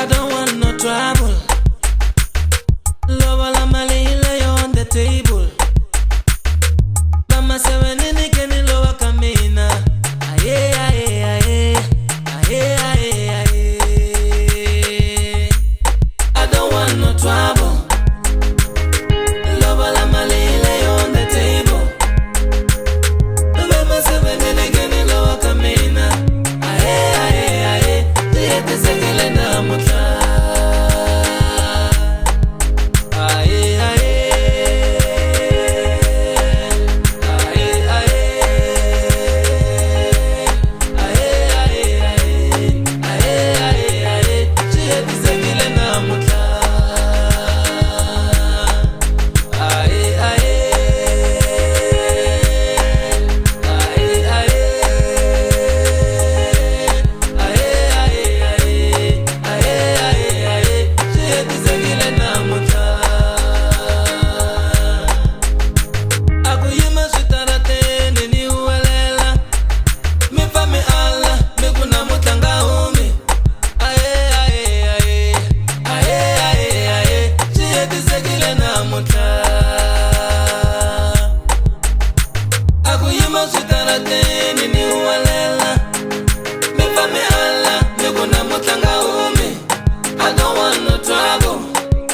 I don't want no trouble. Love all of my lay on the table. Mama say when any can in lower camina. Aye, aye, aye, aye, aye, aye. I don't want no trouble. Love all of my lay on the table. Mama say when any can in lower camina. Aye, aye, aye. Yete sekele na muta. I don't want no trouble.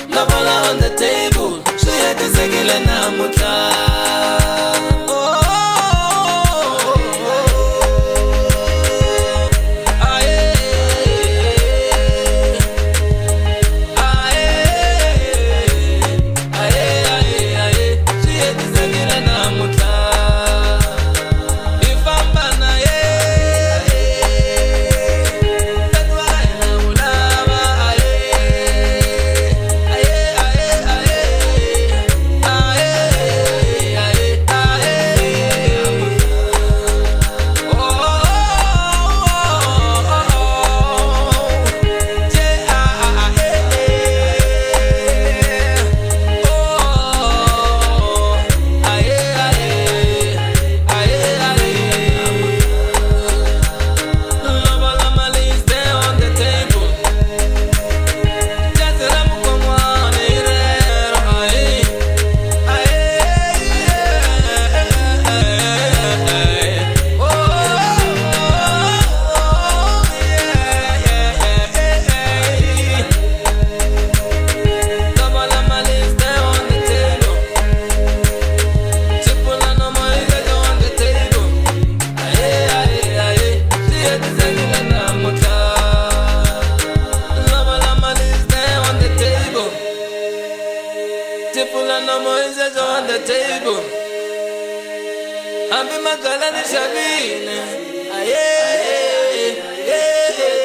Love all on the table. She had to say, Gilena Muta. On the table, I'm in my galani shabine. Aye, aye, aye, aye.